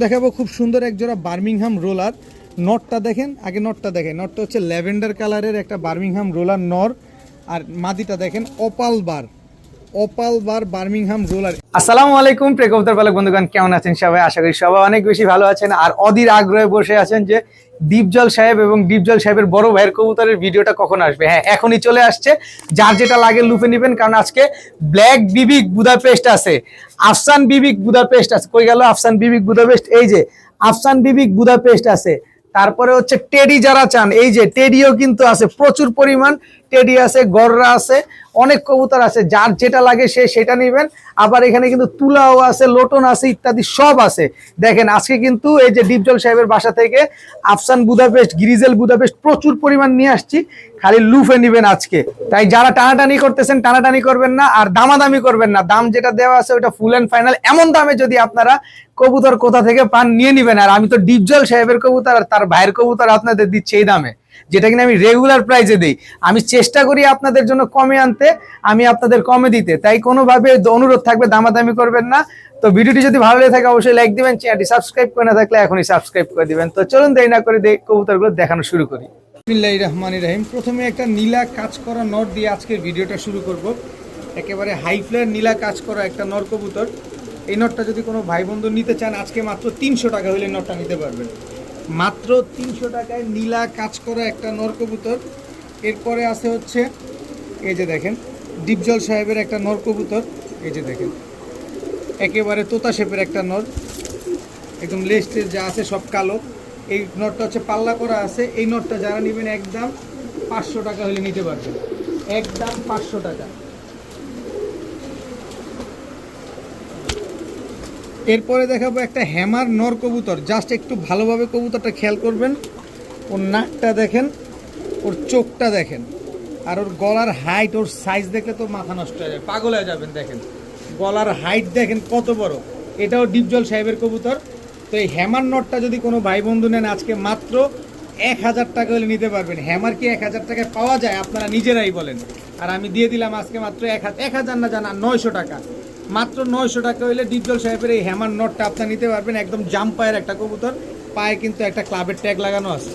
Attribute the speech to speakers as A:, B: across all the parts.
A: দেখাবো খুব সুন্দর এক জোড়া বার্মিংহাম রোলার। নটটা দেখেন, আগে নটটা দেখেন। নটটা হচ্ছে ল্যাভেন্ডার কালারের একটা বার্মিংহাম রোলার নর, আর মাদিটা দেখেন অপাল বার বার্মিংহাম রোলার। আসসালামু আলাইকুম প্রিয় কবুতর পালক বন্ধুগণ, কেমন আছেন সবাই? আশা করি সবাই অনেক বেশি ভালো আছেন আর অধীর আগ্রহে বসে আছেন যে ডিপজল সাহেব এবং ডিপজল সাহেবের বড় ভাইয়ের কবুতরের ভিডিওটা কখন আসবে। হ্যাঁ, এখনই চলে আসছে, যার যেটা লাগে লুপে নেবেন, কারণ আজকে ব্ল্যাক বিবিক বুদাপেস্ট আছে, আফসান বিবিক বুদাপেস্ট আছে। কই গেল আফসান বিবিক বুদাপেস্ট? এই যে আফসান বিবিক বুদাপেস্ট আছে। তারপরে হচ্ছে টেডি যারা চান, এই যে টেডিও কিন্তু আছে, প্রচুর পরিমাণ টেডি আছে, গররা আছে, অনেক কবুতর আছে, যার যেটা লাগে সে সেটা নেবেন। আবার এখানে কিন্তু তুলাও আছে, লোটন আছে, ইত্যাদি সব আছে। দেখেন আজকে কিন্তু এই যে ডিপজল সাহেবের বাসা থেকে আফসান বুদাপেস্ট, গ্রিজেল বুদাপেস্ট প্রচুর পরিমাণ নিয়ে আসছি, খালি লুফে নেবেন আজকে। তাই যারা টানাটানি করতেছেন টানাটানি করবেন না, আর দামাদামি করবেন না। দাম যেটা দেওয়া আছে ওটা ফুল অ্যান্ড ফাইনাল। এমন দামে যদি আপনারা কবুতর কোথা থেকে পান নিয়ে নিবেন। আর আমি তো ডিপজল সাহেবের কবুতর আর তার ভাইয়ের কবুতর আপনাদের দিচ্ছি এই দামে, যেটা কিনা আমি রেগুলার প্রাইসে দিই। আমি চেষ্টা করি আপনাদের জন্য কমে আনতে, আমি আপনাদের কমে দিতে। তাই কোনোভাবে অনুরোধ থাকবে দামাদামি করবেন না। তো ভিডিওটি যদি ভালো লেগে থাকে অবশ্যই লাইক দিবেন, চ্যানেলটি সাবস্ক্রাইব করে না থাকলে এখনই সাবস্ক্রাইব করে দিবেন। তো চলুন দেরি না করে কবুতরগুলো দেখানো শুরু করি। বিসমিল্লাহির রহমানির রহিম। প্রথমে একটা নীলা কাজ করা নর দিয়ে আজকের ভিডিওটা শুরু করব। একেবারে হাই ফ্লেয়ার নীলা কাজ করা একটা নর কবুতর। এই নটটা যদি কোনো ভাই বন্ধু নিতে চান, আজকে মাত্র 300 টাকা হলে নটটা নিতে পারবেন। মাত্র 300 টাকায় নীলা কাজ করা একটা নর কবুতর। এরপরে আছে হচ্ছে এই যে দেখেন ডিপজল সাহেবের একটা নর কবুতর। এই যে দেখেন একেবারে তোতা শেপের একটা নর, একদম লেস্টের যা আছে সব কালো। এই নটটা হচ্ছে পাল্লা করা আছে। এই নটটা যারা নেবেন একদম 500 টাকা হলে নিতে পারবেন, একদম 500 টাকা। এরপরে দেখাবো একটা হ্যামার নর কবুতর। জাস্ট একটু ভালোভাবে কবুতরটা খেয়াল করবেন। ওর নাকটা দেখেন, ওর চোখটা দেখেন, আর ওর গলার হাইট, ওর সাইজ দেখলে তো মাথা নষ্ট হয়ে যাবে, পাগল হয়ে যাবেন। দেখেন গলার হাইট দেখেন কত বড়। এটাও ডিপজল সাহেবের কবুতর। তো এই হ্যামার নটটা যদি কোনো ভাই বন্ধু নেন আজকে মাত্র 1000 টাকা হলে নিতে পারবেন। হ্যামার কি 1000 টাকায় পাওয়া যায়? আপনারা নিজেরাই বলেন। আর আমি দিয়ে দিলাম আজকে মাত্র 1000 না জানা 900 টাকা। মাত্র 900 টাকা হলে ডিপজল সাহেবের এই হ্যামার নটটা আপনারা নিতে পারবেন। একদম জাম্প পায়ের একটা কবুতর, পায়ে কিন্তু একটা ক্লাবের ট্যাগ লাগানো আছে।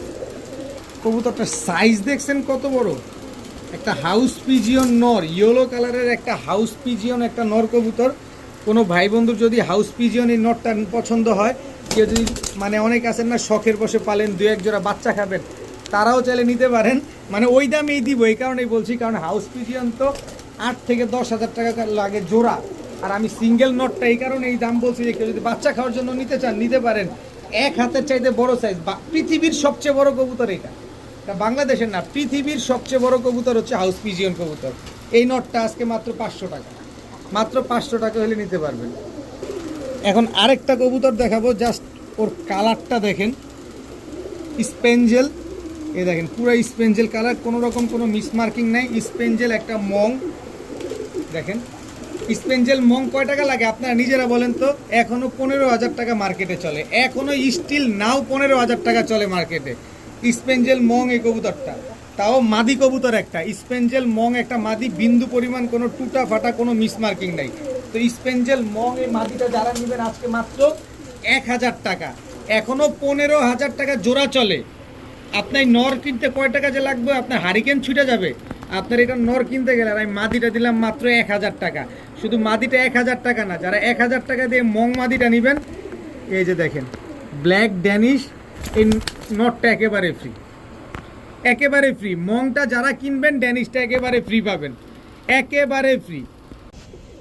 A: কবুতরটার সাইজ দেখছেন কত বড়। একটা হাউস পিজিয়ন নর, ইয়েলো কালারের একটা হাউস পিজিয়ন একটা নর কবুতর। কোনো ভাই বন্ধুর যদি হাউস পিজিয়ন এই নটটা পছন্দ হয়, কেউ যদি মানে অনেক আছেন না শখের বসে পালেন, 2-1 জোড়া বাচ্চা খাবেন, তারাও চাইলে নিতে পারেন। মানে ওই দামেই দিব, এই কারণেই বলছি, কারণ হাউস পিজিয়ন তো 8 থেকে 10,000 টাকা লাগে জোড়া। আর আমি সিঙ্গেল নটটা এই কারণে এই দাম বলছি যে কেউ যদি বাচ্চা খাওয়ার জন্য নিতে চান নিতে পারেন। এক হাতের চাইতে বড় সাইজ, পৃথিবীর সবচেয়ে বড় কবুতর এটা বাংলাদেশের না, পৃথিবীর সবচেয়ে বড় কবুতর হচ্ছে হাউস পিজিয়ন কবুতর। এই নটটা আজকে মাত্র 500 টাকা, মাত্র 500 টাকা হলে নিতে পারবেন। এখন আরেকটা কবুতর দেখাবো, জাস্ট ওর কালারটা দেখেন, স্পেঞ্জেল। এই দেখেন পুরো স্পেঞ্জেল কালার, কোনো রকম কোনো মিসমার্কিং নাই। স্পেঞ্জেল একটা মং দেখেন। স্পেঞ্জেল মং কয় টাকা লাগে আপনারা নিজেরা বলেন তো? এখনও 15,000 টাকা মার্কেটে চলে, এখনও স্টিল নাও 15,000 টাকা চলে মার্কেটে স্পেঞ্জেল মং। এই কবুতরটা তাও মাদি কবুতর একটা, স্পেঞ্জেল মং একটা মাদি, বিন্দু পরিমাণ কোনো টুটা ফাটা কোনো মিসমার্কিং নাই। তো স্পেঞ্জেল মং এই মাদিটা যারা নেবেন আজকে মাত্র 1000 টাকা, এখনও 15,000 টাকা জোড়া চলে। আপনার নর কিনতে কয় টাকা যে লাগবে, আপনার হারিকেন ছুটে যাবে আপনার এটা নর কিনতে গেলে। আর আমি মাদিটা দিলাম মাত্র 1000 টাকা। শুধু মাদিটা 1000 টাকা না, যারা 1000 টাকা দিয়ে মং মাদিটা নেবেন, এই যে দেখেন ব্ল্যাক ড্যানিশ, এই নটটা একেবারে ফ্রি, একেবারে ফ্রি। মংটা যারা কিনবেন ড্যানিশটা একেবারে ফ্রি পাবেন, একেবারে ফ্রি।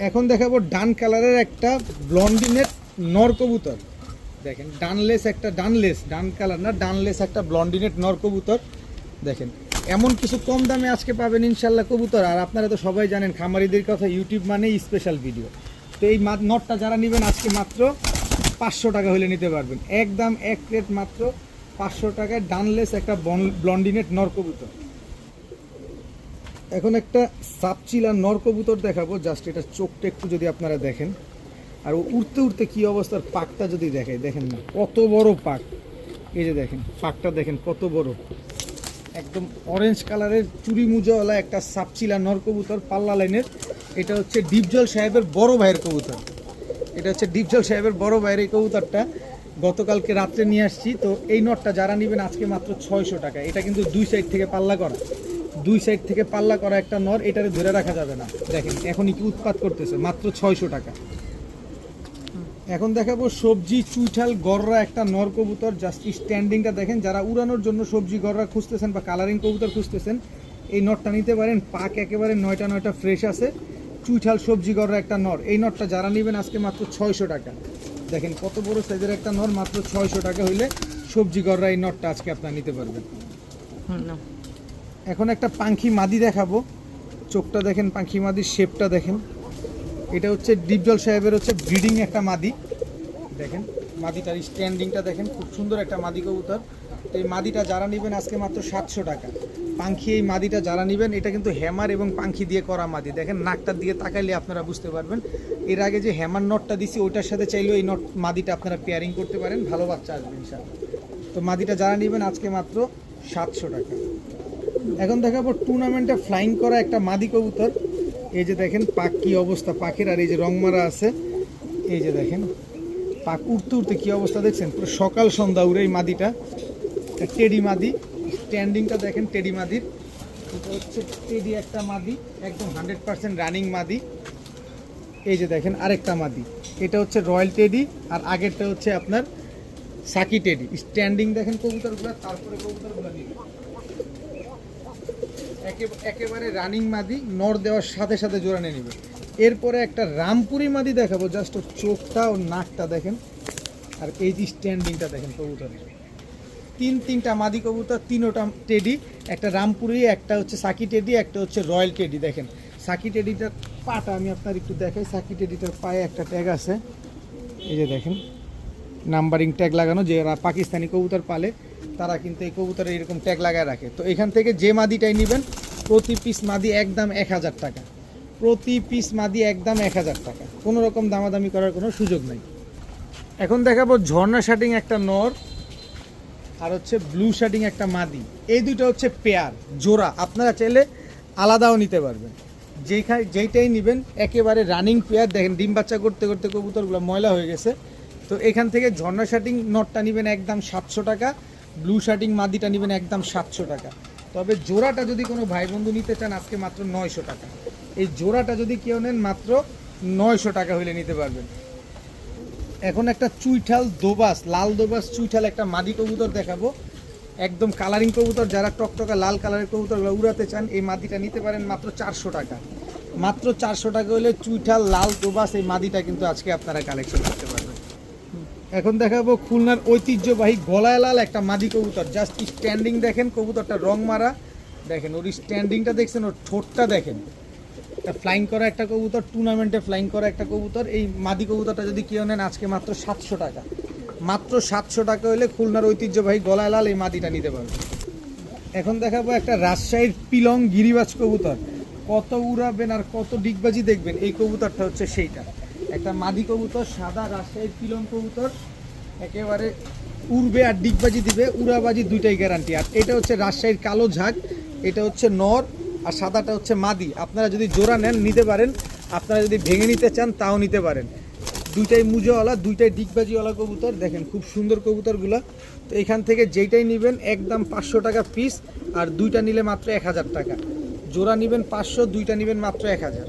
A: এখন দেখাবো ডান কালারের একটা ব্লন্ডিনেট নর কবুতর। দেখেন ডানলেস একটা, ডান কালার না, ডানলেস একটা ব্লন্ডিনেট নর কবুতর। দেখেন এমন কিছু কম দামে আজকে পাবেন ইনশাল্লাহ কবুতর। আর আপনারা তো সবাই জানেন খামারিদের কথা, ইউটিউব মানেই স্পেশাল ভিডিও। তো এই নটটা যারা নেবেন আজকে মাত্র 500 টাকা হলে নিতে পারবেন, একদম এক প্লেট মাত্র 500 টাকায় ডানলেস একটা ব্লন্ডিনেট নর কবুতর। এখন একটা সাপচিলা নর কবুতর দেখাবো। জাস্ট এটা চোখটা একটু যদি আপনারা দেখেন, আর উড়তে উড়তে কী অবস্থার, পাকটা যদি দেখেন না কত বড় পাক। এই যে দেখেন পাকটা দেখেন কত বড়, একদম অরেঞ্জ কালারের চুরি মুজাওয়ালা একটা সাপচিলা নর কবুতর, পাল্লা লাইনের। এটা হচ্ছে ডিপজল সাহেবের বড় ভাইয়ের কবুতর, এটা হচ্ছে ডিপজল সাহেবের বড় ভাইয়ের এই কবুতরটা। গতকালকে রাত্রে নিয়ে আসছি। তো এই নটটা যারা নেবেন আজকে মাত্র 600 টাকা। এটা কিন্তু দুই সাইড থেকে পাল্লা করা, দুই সাইড থেকে পাল্লা করা একটা নর, এটারে ধরে রাখা যাবে না। দেখেন এখনই কি উৎপাত করতেছে, মাত্র 600 টাকা। এখন দেখাবো সবজি চুইঠাল গররা একটা নর কবুতর। জাস্ট স্ট্যান্ডিংটা দেখেন, যারা উড়ানোর জন্য সবজি গররা খুঁজতেছেন বা কালারিং কবুতর খুঁজতেছেন এই নটটা নিতে পারেন। পাক একেবারে নয়টা ফ্রেশ আছে, চুইঠাল সবজি গররা একটা নর। এই নটটা যারা নেবেন আজকে মাত্র 600 টাকা। দেখেন কত বড় সাইজের একটা নর, মাত্র 600 টাকা হইলে সবজি গররা এই নটটা আজকে আপনারা নিতে পারবেন। এখন একটা পাখি মাদি দেখাবো, চোখটা দেখেন, পাখি মাদির শেপটা দেখেন। এটা হচ্ছে ডিপজল সাহেবের হচ্ছে ব্রিডিং একটা মাদি। দেখেন মাদিটার স্ট্যান্ডিংটা দেখেন, খুব সুন্দর একটা মাদি কবুতর। এই মাদিটা যারা নেবেন আজকে মাত্র 700 টাকা। পাখি এই মাদিটা যারা নেবেন, এটা কিন্তু হ্যামার এবং পাখি দিয়ে করা মাদি। দেখেন নাকটার দিকে তাকাইলে আপনারা বুঝতে পারবেন। এর আগে যে হ্যামার নটটা দিছি ওইটার সাথে চাইলেও এই নট মাদিটা আপনারা পেয়ারিং করতে পারেন, ভালো বাচ্চা আসবে ইনশাআল্লাহ। তো মাদিটা যারা নেবেন আজকে মাত্র 700 টাকা। এখন দেখাবো টুর্নামেন্টে ফ্লাইং করা একটা মাদি কবুতর। এই যে দেখেন পাক কি অবস্থা পাখির, আর এই যে রং মারা আছে। এই যে দেখেন পাক উঠতে উঠতে কী অবস্থা দেখছেন, পুরো সকাল সন্ধ্যা উড়ে এই মাদিটা। টেডি মাদি, স্ট্যান্ডিংটা দেখেন টেডি মাদির। এটা হচ্ছে টেডি একটা মাদি, একদম 100% রানিং মাদি। এই যে দেখেন আরেকটা মাদি, এটা হচ্ছে রয়্যাল টেডি, আর আগেরটা হচ্ছে আপনার সাকি টেডি। স্ট্যান্ডিং দেখেন কবুতরগুলো, তারপরে কবুতরগুলো নিবে একেবারে রানিং মাদি, নর দেওয়ার সাথে সাথে জোড়ানে নিবে। এরপরে একটা রামপুরি মাদি দেখাবো, জাস্ট ওর চোখটা ও নাকটা দেখেন, আর এই যে স্ট্যান্ডিংটা দেখেন কবুতরের। তিনটা মাদি কবুতর, তিনোটা টেডি, একটা রামপুরি, একটা হচ্ছে সাকি টেডি, একটা হচ্ছে রয়্যাল টেডি। দেখেন সাকি টেডিটার পাটা আমি আপনার একটু দেখাই। সাকি টেডিটার পায়ে একটা ট্যাগ আছে, এই যে দেখেন নাম্বারিং ট্যাগ লাগানো। যে পাকিস্তানি কবুতর পালে তারা কিন্তু এই কবুতরে এরকম ট্যাগ লাগায় রাখে। তো এখান থেকে যে মাদিটাই নেবেন প্রতি পিস মাদি একদম 1000 টাকা, প্রতি পিস মাদি একদম 1000 টাকা, কোনো রকম দামাদামি করার কোনো সুযোগ নেই। এখন দেখাবো ঝর্ণা শাটিং একটা নর, আর হচ্ছে ব্লু শাটিং একটা মাদি। এই দুটো হচ্ছে পেয়ার জোড়া, আপনারা চাইলে আলাদাও নিতে পারবেন। যেইটাই নেবেন একেবারে রানিং পেয়ার। দেখেন ডিম বাচ্চা করতে করতে কবুতরগুলো ময়লা হয়ে গেছে। তো এখান থেকে ঝর্ণা শাটিং নটটা নেবেন একদম 700 টাকা, ব্লু শাটিং মাদিটা নেবেন একদম 700 টাকা। তবে জোড়াটা যদি কোনো ভাই বন্ধু নিতে চান আজকে মাত্র 900 টাকা। এই জোড়াটা যদি কেউ নেন মাত্র 900 টাকা হইলে নিতে পারবেন। এখন একটা চুইঠাল দোবাস, লাল দোবাস চুইঠাল একটা মাদি কবুতর দেখাবো, একদম কালারিং কবুতর। যারা টকটকা লাল কালারের কবুতরগুলো উড়াতে চান এই মাদিটা নিতে পারেন মাত্র 400 টাকা। মাত্র 400 টাকা হলে চুইঠাল লাল দোবাস এই মাদিটা কিন্তু আজকে আপনারা কালেকশন করতে পারবেন। এখন দেখাবো খুলনার ঐতিহ্যবাহী গলায় লাল একটা মাদি কবুতর। জাস্ট স্ট্যান্ডিং দেখেন, কবুতরটা রং মারা দেখেন, ওর স্ট্যান্ডিংটা দেখছেন, ওর ঠোঁটটা দেখেন। একটা ফ্লাইং করা একটা কবুতর, টুর্নামেন্টে ফ্লাইং করা একটা কবুতর। এই মাদি কবুতরটা যদি কেউ নেন আজকে মাত্র 700 টাকা। মাত্র 700 টাকা হলে খুলনার ঐতিহ্যবাহী গলায় লাল এই মাদিটা নিতে পারবে। এখন দেখাবো একটা রাজশাহীর পিলং গিরিবাজ কবুতর। কত উড়াবেন আর কত ডিগবাজি দেখবেন, এই কবুতরটা হচ্ছে সেইটা। একটা মাদি কবুতর, সাদা রাজশাহীর পিলং কবুতর, একেবারে উড়বে আর ডিগবাজি দিবে, উড়াবাজি দুইটাই গ্যারান্টি। আর এটা হচ্ছে রাজশাহীর কালো ঝাঁক, এটা হচ্ছে নর, আর সাদাটা হচ্ছে মাদি। আপনারা যদি জোড়া নেন নিতে পারেন, আপনারা যদি ভেঙে নিতে চান তাও নিতে পারেন। দুইটাই মুজোওয়ালা, দুইটাই ডিগবাজিওয়ালা কবুতর। দেখেন খুব সুন্দর কবুতরগুলো। তো এখান থেকে যেইটাই নেবেন একদম 500 টাকা পিস, আর দুইটা নিলে মাত্র 1000 টাকা। জোড়া নেবেন 500, দুইটা নেবেন মাত্র 1000।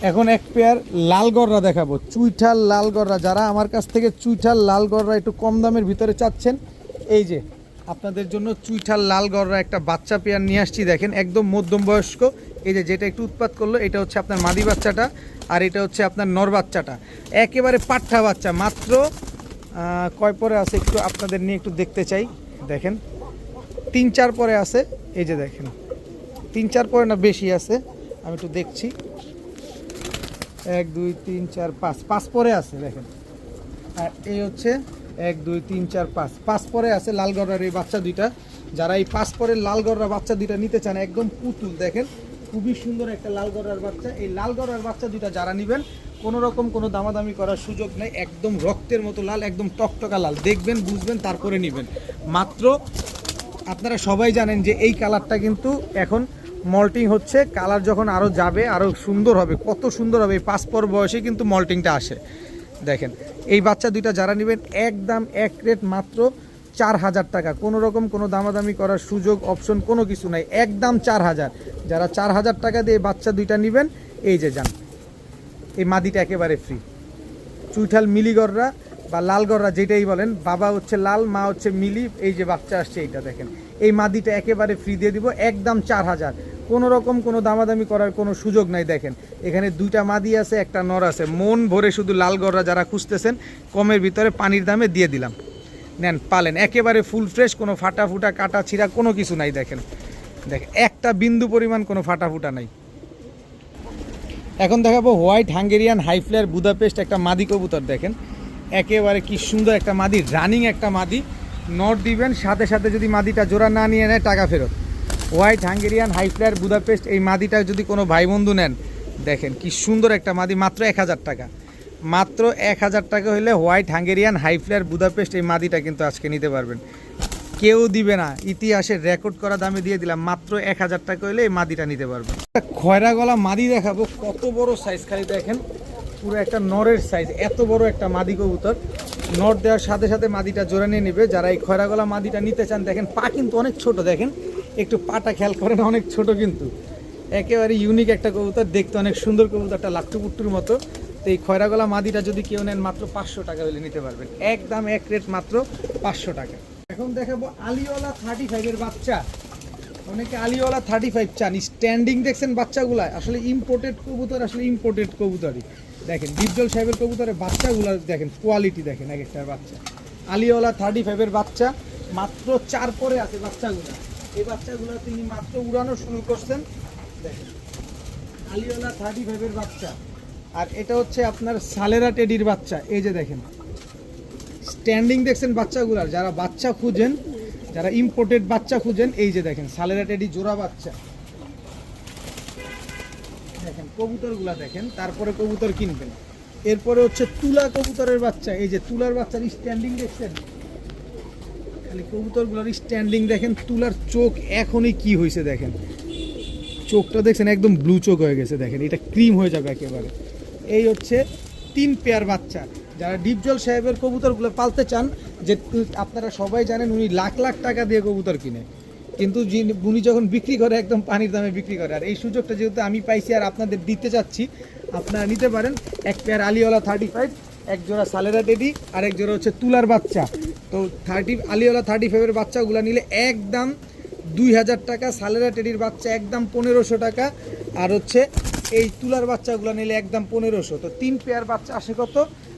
A: এখন এক পেয়ার লাল গররা দেখাবো, চুইঠাল লাল গররা। যারা আমার কাছ থেকে চুইঠাল লাল গররা একটু কম দামের ভিতরে চাচ্ছেন, এই যে আপনাদের জন্য চুইঠাল লাল গররা একটা বাচ্চা পেয়ার নিয়ে আসছি। দেখেন একদম মধ্যম বয়স্ক। এই যে যেটা একটু উৎপাত করলো এটা হচ্ছে আপনার মাদি বাচ্চাটা, আর এটা হচ্ছে আপনার নর বাচ্চাটা, একেবারে পাঠা বাচ্চা। মাত্র কয় পরে আছে একটু আপনাদের নিয়ে একটু দেখতে চাই। দেখেন 3-4 পরে আছে। এই যে দেখেন 3-4 পরে না বেশি আছে, আমি একটু দেখছি। 1 2 3 4 5 পরে আছে দেখেন। আর এই হচ্ছে 1 2 3 4 5 পরে আছে লাল গররার এই বাচ্চা দুইটা। যারা এই 5 পরের লাল গররা বাচ্চা দুইটা নিতে চান, একদম পুতুল দেখেন, খুবই সুন্দর একটা লাল গররার বাচ্চা। এই লাল গররার বাচ্চা দুইটা যারা নেবেন কোনো রকম কোনো দামাদামি করার সুযোগ নেই, একদম রক্তের মতো লাল, একদম টকটকা লাল। দেখবেন বুঝবেন তারপরে নেবেন। মাত্র আপনারা সবাই জানেন যে এই কালারটা কিন্তু এখন মল্টিং হচ্ছে, কালার যখন আরও যাবে আরও সুন্দর হবে। কত সুন্দর হবে, এই 5 পর বয়সে কিন্তু মল্টিংটা আসে। দেখেন এই বাচ্চা দুইটা যারা নেবেন একদম এক রেট মাত্র 4,000 টাকা, কোনো রকম কোনো দামাদামি করার সুযোগ অপশন কোনো কিছু নাই, একদম 4,000। যারা 4,000 টাকা দিয়ে বাচ্চা দুইটা নেবেন এই যে যান, এই মাদিটা একেবারে ফ্রি। চুইঠাল মিলিগররা বা লালগররা যেটাই বলেন, বাবা হচ্ছে লাল মা হচ্ছে মিলি, এই যে বাচ্চা আসছে এইটা দেখেন, এই মাদিটা একেবারে ফ্রি দিয়ে দিব একদম 4,000, কোনো রকম কোনো দামাদামি করার কোনো সুযোগ নাই। দেখেন এখানে দুইটা মাদি আছে, একটা নর আছে, মন ভরে শুধু লালগররা যারা খুঁজতেছেন কমের ভিতরে পানির দামে দিয়ে দিলাম, নেন পালেন, একেবারে ফুল ফ্রেশ, কোনো ফাটা ফুটা কাটা ছিঁড়া কোনো কিছু নাই। দেখেন দেখেন একটা বিন্দু পরিমাণ কোনো ফাটা ফুটা নাই। এখন দেখাবো হোয়াইট হাঙ্গেরিয়ান হাইফ্লায়ার বুদাপেস্ট একটা মাদি কবুতর। দেখেন একেবারে কি সুন্দর একটা মাদি, রানিং একটা মাদি, নট দিবেন সাথে সাথে যদি মাদিটা জোড়া না নিয়ে নেয় টাকা ফেরত। হোয়াইট হাঙ্গেরিয়ান হাইফ্লায়ার বুদাপেস্ট এই মাদিটা যদি কোনো ভাই বন্ধু নেন, দেখেন কি সুন্দর একটা মাদি, মাত্র 1,000 টাকা, মাত্র 1,000 টাকা হলে হোয়াইট হাঙ্গেরিয়ান হাইফ্লায়ার বুদাপেস্ট এই মাদিটা কিন্তু আজকে নিতে পারবেন, কেউ দিবে না, ইতিহাসের রেকর্ড করা দামে দিয়ে দিলাম, মাত্র 1,000 টাকা হলে এই মাদিটা নিতে পারবেন। একটা খয়রা গলা মাদি দেখাবো, কত বড় সাইজ, খালি দেখেন পুরো একটা নরের সাইজ, এত বড় একটা মাদি কবুতর, নট দেওয়ার সাথে সাথে মাদিটা জোড়া নিয়ে নেবে। যারা এই খয়রা গলা মাদিটা নিতে চান, দেখেন পা কিন্তু অনেক ছোট, দেখেন একটু পাটা খেয়াল করেন, অনেক ছোট কিন্তু একেবারে ইউনিক একটা কবুতর, দেখতে অনেক সুন্দর কবুতরটা, লাট্টু পুট্টুর মতো। তো এই খয়রা গলা মাদিটা যদি কেউ নেন মাত্র 500 টাকা হলে নিতে পারবেন, একদম এক রেট মাত্র 500 টাকা। এখন দেখাবো আলিওয়ালা 35-এর বাচ্চা, অনেকে আলিওয়ালা 35 চান, স্ট্যান্ডিং দেখছেন বাচ্চাগুলা, আসলে ইম্পোর্টেড কবুতর, আসলে ইম্পোর্টেড কবুতরই। দেখেন ডিপজল সাহেবের কবুতরের বাচ্চাগুলা দেখেন, কোয়ালিটি দেখেন এক একটার বাচ্চা। আলিওয়ালা 35-এর বাচ্চা মাত্র 4 পরে আছে বাচ্চাগুলা, এই বাচ্চাগুলো তিনি মাত্র উড়ানো শুরু করছেন। দেখেন আলিওয়ালা 35-এর বাচ্চা, আর এটা হচ্ছে আপনার সালেরা টেডির বাচ্চা। এই যে দেখেন স্ট্যান্ডিং দেখছেন বাচ্চাগুলার, যারা বাচ্চা খুঁজেন, যারা ইম্পোর্টেড বাচ্চা খুঁজেন, এই যে দেখেন সালেরা টেডি জোড়া বাচ্চা, দেখেন কবুতরগুলা দেখেন, তারপরে কবুতর কিনবেন। এরপরে হচ্ছে তুলা কবুতরের বাচ্চা, এই যে তুলার বাচ্চার স্ট্যান্ডিং দেখছেন, খালি কবুতরগুলোর স্ট্যান্ডিং দেখেন, তুলার চোখ এখনই কি হয়েছে দেখেন, চোখটা দেখছেন একদম ব্লু চোখ হয়ে গেছে, দেখেন এটা ক্রিম হয়ে যাবে একেবারে। এই হচ্ছে 3 পেয়ার বাচ্চা। যারা ডিপজল সাহেবের কবুতরগুলো পালতে চান, যে আপনারা সবাই জানেন উনি লাখ লাখ টাকা দিয়ে কবুতর কিনে, কিন্তু উনি যখন বিক্রি করে একদম পানির দামে বিক্রি করে, আর এই সুযোগটা যেহেতু আমি পাইছি আর আপনাদের দিতে চাচ্ছি, আপনারা নিতে পারেন। এক পেয়ার আলিওয়ালা 35, এক জোড়া সালেরা টেডি, আর এক জোড়া হচ্ছে তুলার বাচ্চা। তো আলিওয়ালা 35-এর বাচ্চাগুলো নিলে একদম 2,000 টাকা, সালেরা টেডির বাচ্চা একদম 1,500 টাকা, আর হচ্ছে এই তুলার বাচ্চাগুলো নিলে একদম 1,500। তো 3 পেয়ার বাচ্চা আসে কত,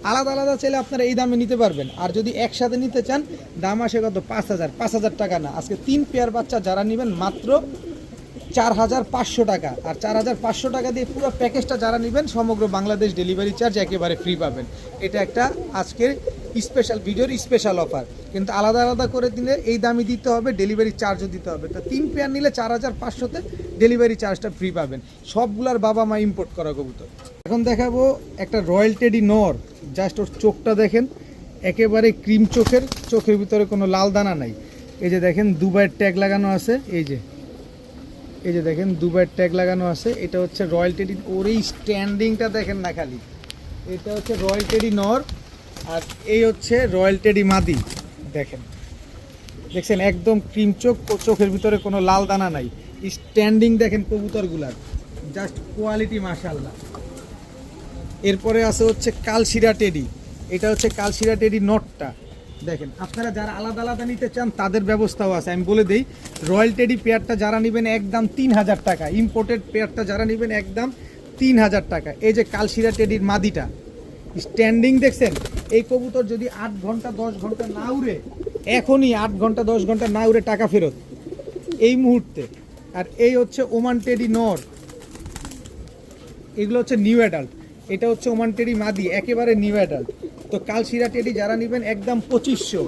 A: আলাদা আলাদা চাইলে আপনারা এই দামে নিতে পারবেন, আর যদি একসাথে নিতে চান দাম আসে কত 5,000 টাকা না, আজকে 3 পেয়ার বাচ্চা যারা নেবেন মাত্র 4,500 টাকা, আর 4,500 টাকা দিয়ে পুরো প্যাকেজটা যারা নেবেন সমগ্র বাংলাদেশ ডেলিভারি চার্জ একেবারে ফ্রি পাবেন। এটা একটা আজকের স্পেশাল ভিডিওর স্পেশাল অফার, কিন্তু আলাদা আলাদা করে দিলে এই দামই দিতে হবে, ডেলিভারি চার্জও দিতে হবে। তো 3 পেয়ার নিলে 4,500-তে ডেলিভারি চার্জটা ফ্রি পাবেন। সবগুলার বাবা মা ইম্পোর্ট করা কবুতর। এখন দেখাবো একটা রয়্যাল টেডি নর, জাস্ট ওর চোখটা দেখেন, একেবারে ক্রিম চোখের, চোখের ভিতরে কোনো লাল দানা নাই। এই যে দেখেন দুবাইয়ের ট্যাগ লাগানো আছে, এই যে দেখেন দুবাইয়ের ট্যাগ লাগানো আছে। এটা হচ্ছে রয়্যাল টেডি, ওর এই স্ট্যান্ডিংটা দেখেন না খালি, এটা হচ্ছে রয়্যাল টেডি নর, আর এই হচ্ছে রয়্যাল টেডি মাদি। দেখছেন একদম ক্রিম চোখ, চোখের ভিতরে কোনো লাল দানা নাই, স্ট্যান্ডিং দেখেন কবুতরগুলার, জাস্ট কোয়ালিটি মাশাআল্লাহ। এরপরে আছে হচ্ছে কালশিরা টেডি, এটা হচ্ছে কালশিরা টেডি নটটা। দেখেন আপনারা যারা আলাদা আলাদা নিতে চান তাদের ব্যবস্থাও আছে, আমি বলে দিই। রয়্যাল টেডি পেয়ারটা যারা নেবেন একদম 3,000 টাকা, ইম্পোর্টেড পেয়ারটা যারা নেবেন একদম 3,000 টাকা। এই যে কালশিরা টেডির মাদিটা স্ট্যান্ডিং দেখছেন, এই কবুতর যদি 8 ঘন্টা 10 ঘন্টা না উড়ে, এখনই 8 ঘন্টা 10 ঘন্টা না উড়ে টাকা ফেরত এই মুহূর্তে। আর এই হচ্ছে ওমান টেডি নর, এগুলো হচ্ছে নিউ অ্যাডাল্ট, এটা হচ্ছে ওমান টেডি মাদি, একেবারে নিউ অ্যাডাল্ট। তো কালশিরা টেডি যারা নেবেন একদম 2,500,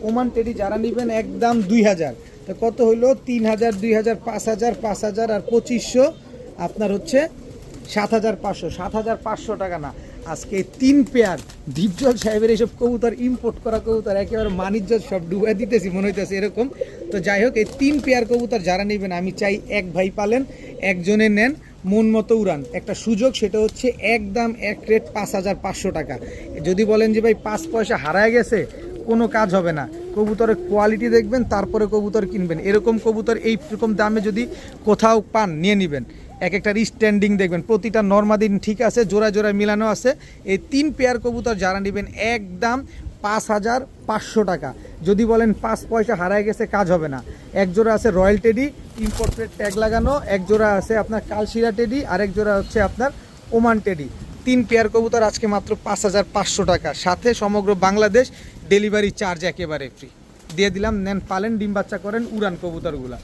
A: ওমান টেডি যারা নেবেন একদম 2,000। তো কত হইলো 3,000, 2,000, 5,000, 5,000 আর 2,500, আপনার হচ্ছে 7,500, 7,500 টাকা না। আজকে 3 পেয়ার ডিপজল সাহেবের এইসব কবুতর, ইম্পোর্ট করা কবুতর, একেবারে মানিজ্য সব ডুবে দিতেছি মনে হইতেছে এরকম। তো যাই হোক, এই 3 পেয়ার কবুতর যারা নেবেন, আমি চাই এক ভাই পালেন, একজনে নেন, মন মতো উড়ান। একটা সুযোগ, সেটা হচ্ছে একদম এক রেট 5,500 টাকা। যদি বলেন যে ভাই 5 পয়সা হারায় গেছে, কোনো কাজ হবে না। কবুতরের কোয়ালিটি দেখবেন, তারপরে কবুতর কিনবেন। এরকম কবুতর এইরকম দামে যদি কোথাও পান, নিয়ে নেবেন। এক একটা স্ট্যান্ডিং দেখবেন, প্রতিটা নর্মাদিন ঠিক আছে, জোড়া জোড়া মিলানো আছে। এই 3 পেয়ার কবুতর যারা নেবেন একদম 5,500 টাকা। যদি বলেন 5 পয়সা হারায় গেছে, কাজ হবে না। এক জোড়া আছে রয়্যাল টেডি, ইম্পোর্টেড ট্যাগ লাগানো, এক জোড়া আছে আপনার কালশিরা টেডি, আরেক জোড়া হচ্ছে আপনার ওমান টেডি। 3 পেয়ার কবুতর আজকে মাত্র 5,500 টাকা, সাথে সমগ্র বাংলাদেশ ডেলিভারি চার্জ একেবারে ফ্রি দিয়ে দিলাম। নেন, পালেন, ডিম বাচ্চা করেন, উড়ান কবুতরগুলা।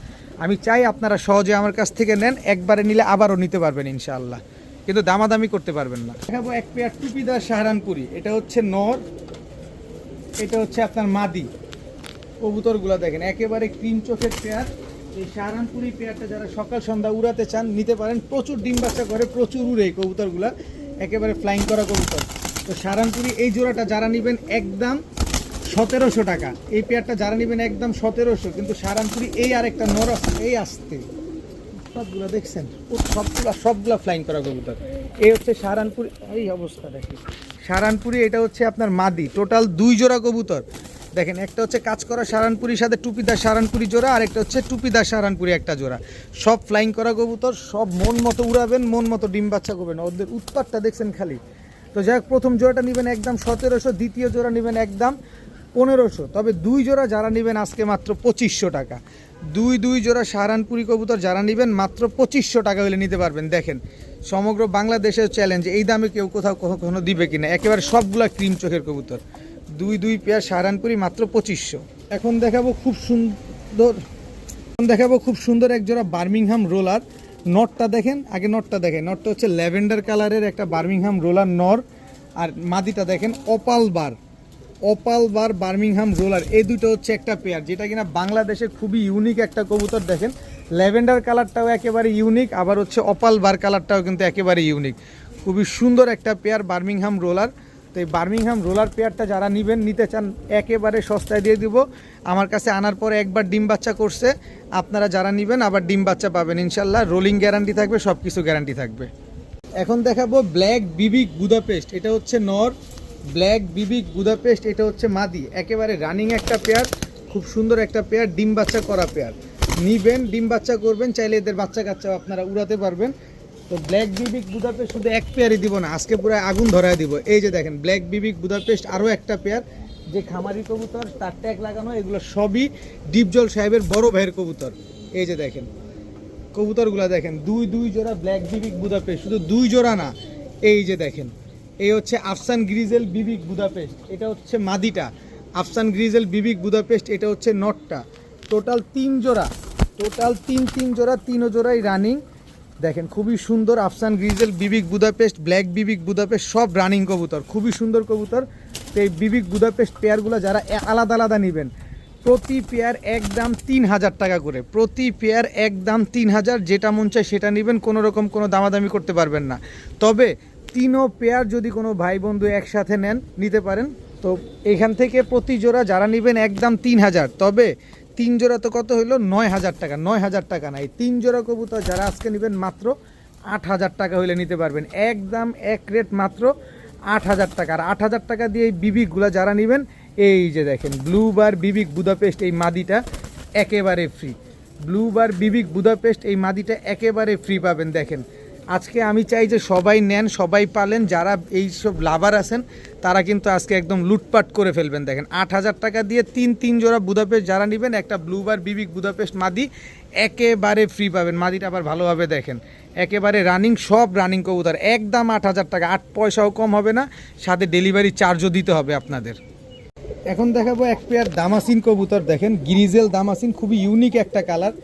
A: আমি চাই আপনারা সহজে আমার কাছ থেকে নেন, একবারে নিলে আবারও নিতে পারবেন ইনশাআল্লাহ, কিন্তু দামাদামি করতে পারবেন না। দেখাবো এক পেয়ার টুপিদার সাহারানপুরি। এটা হচ্ছে নর, এটা হচ্ছে আপনার মাদি। কবুতরগুলা দেখেন একেবারে ক্রিম চোখের পেয়ার। এই সাহারানপুরি পেয়ারটা যারা সকাল সন্ধ্যা উড়াতে চান নিতে পারেন। প্রচুর ডিম বাচ্চা করে, প্রচুর উড়ে এই কবুতরগুলা, একেবারে ফ্লাইং করা কবুতর। তো সাহারানপুরি এই জোড়াটা যারা নেবেন একদম 1,700 টাকা। এই পেয়ারটা যারা নেবেন একদম 1,700। কিন্তু সাহারানপুরি এই আরেকটা নর এই আসতে সবগুলো দেখছেন, সবগুলা ফ্লাইং করা কবুতর। এই হচ্ছে সাহারানপুরি, এই অবস্থা দেখি সাহারানপুরি। এটা হচ্ছে আপনার মাদি। টোটাল 2 জোড়া কবুতর দেখেন, একটা হচ্ছে কাজ করা সাহারানপুরির সাথে টুপিদার সাহারানপুরি জোড়া, আর একটা হচ্ছে টুপিদার সাহারানপুরি একটা জোড়া। সব ফ্লাইং করা কবুতর, সব মন মতো উড়াবেন, মন মতো ডিম বাচ্চা করবেন। ওদের উৎপাতটা দেখছেন খালি। তো যাই হোক, প্রথম জোড়াটা নেবেন একদম 1,700, দ্বিতীয় জোড়া নেবেন একদম 1,500। তবে 2 জোড়া যারা নেবেন আজকে মাত্র 2,500 টাকা। 2 জোড়া সাহারানপুরি কবুতর যারা নেবেন মাত্র 2,500 টাকা হলে নিতে পারবেন। দেখেন সমগ্র বাংলাদেশের চ্যালেঞ্জ, এই দামে কেউ কোথাও কখনো দিবে কিনা। একেবারে সবগুলা ক্রিম চোখের কবুতর। 2 পেয়ার সাহারানপুরি মাত্র 2,500। এখন দেখাবো খুব সুন্দর এক জোড়া বার্মিংহাম রোলার। নটটা দেখেন, আগে নটটা দেখেন। নটটা হচ্ছে ল্যাভেন্ডার কালারের একটা বার্মিংহাম রোলার নর, আর মাদিটা দেখেন অপাল বার বার্মিংহাম রোলার। এই দুটো হচ্ছে একটা পেয়ার, যেটা কিনা বাংলাদেশে খুবই ইউনিক একটা কবুতর। দেখেন ল্যাভেন্ডার কালারটাও একেবারে ইউনিক, আবার হচ্ছে অপাল বার কালারটাও কিন্তু একেবারে ইউনিক। খুবই সুন্দর একটা পেয়ার বার্মিংহাম রোলার। তো এই বার্মিংহাম রোলার পেয়ারটা যারা নিতে চান একেবারে সস্তায় দিয়ে দিব। আমার কাছে আনার পরে একবার ডিম বাচ্চা করছে, আপনারা যারা নেবেন আবার ডিম বাচ্চা পাবেন ইনশাল্লাহ। রোলিং গ্যারান্টি থাকবে, সব কিছু গ্যারান্টি থাকবে। এখন দেখাবো ব্ল্যাক বিবিক বুদাপেস্ট। এটা হচ্ছে নর, ব্ল্যাক বিবিক বুদাপেস্ট এটা হচ্ছে মাদি। একেবারে রানিং একটা পেয়ার, খুব সুন্দর একটা পেয়ার, ডিম বাচ্চা করা পেয়ার। নিবেন, ডিম বাচ্চা করবেন, চাইলে এদের বাচ্চা কাচ্চা আপনারা উড়াতে পারবেন। তো ব্ল্যাক বিবিক বুদাপেস্ট শুধু এক পেয়ারই দিব না, আজকে পুরো আগুন ধরায় দিব। এই যে দেখেন ব্ল্যাক বিবিক বুদাপেস্ট আরও একটা পেয়ার, যে খামারি কবুতর তার ট্যাগ লাগানো, এগুলো সবই ডিপজল সাহেবের বড় ভাইয়ের কবুতর। এই যে দেখেন কবুতরগুলো দেখেন, 2 জোড়া ব্ল্যাক বিবিক বুদাপেস্ট, শুধু 2 জোড়া না। এই যে দেখেন, এই হচ্ছে আফসান গ্রিজেল বিবিক বুদাপেস্ট, এটা হচ্ছে মাদিটা। আফসান গ্রিজেল বিবিক বুদাপেস্ট এটা হচ্ছে নটটা। টোটাল 3 জোড়া, টোটাল 3 জোড়া, 3 জোড়াই রানিং। দেখেন খুবই সুন্দর আফসান গ্রিজেল বিবিক বুদাপেস্ট, ব্ল্যাক বিবিক বুদাপেস্ট, সব রানিং কবুতর, খুবই সুন্দর কবুতর। তো এই বিবিক বুদাপেস্ট পেয়ারগুলো যারা আলাদা আলাদা নেবেন, প্রতি পেয়ার একদম 3,000 টাকা করে, প্রতি পেয়ার একদম 3,000। যেটা মন চায় সেটা নেবেন, কোনো রকম কোনো দামাদামি করতে পারবেন না। তবে 3 পেয়ার যদি কোনো ভাই বন্ধু একসাথে নেন নিতে পারেন। তো এখান থেকে প্রতি জোড়া যারা নেবেন একদম 3,000। তবে 3 জোড়া তো কত হইলো 9,000 টাকা, 9,000 টাকা না। এই 3 জোড়া কবুতর যারা আজকে নেবেন মাত্র 8,000 টাকা হইলে নিতে পারবেন। একদম এক রেট মাত্র 8,000 টাকা। আর 8,000 টাকা দিয়ে এই বিবিকগুলো যারা নেবেন, এই যে দেখেন ব্লু বার বিবিক বুদাপেস্ট এই মাদিটা একেবারে ফ্রি। ব্লু বার বিবিক বুদাপেস্ট এই মাদিটা একেবারে ফ্রি পাবেন। দেখেন আজকে আমি চাই যে সবাই নেন, সবাই পালেন। যারা এই সব লাভার আছেন তারা কিন্তু আজকে একদম লুটপাট করে ফেলবেন। দেখেন 8,000 টাকা দিয়ে 3 জোড়া বুদাপেস্ট যারা নেবেন, একটা ব্লু বার বিবিক বুদাপেস্ট মাদি একেবারে ফ্রি পাবেন। মাদিটা আবার ভালোভাবে দেখেন, একেবারে রানিং, সব রানিং কবুতর, একদম 8,000 টাকা, 8 পয়সাও কম হবে না, সাথে ডেলিভারি চার্জও দিতে হবে আপনাদের। এখন দেখাবো এক পেয়ার দামাসিন কবুতর। দেখেন গ্রিজেল দামাসিন, খুবই ইউনিক একটা কালার।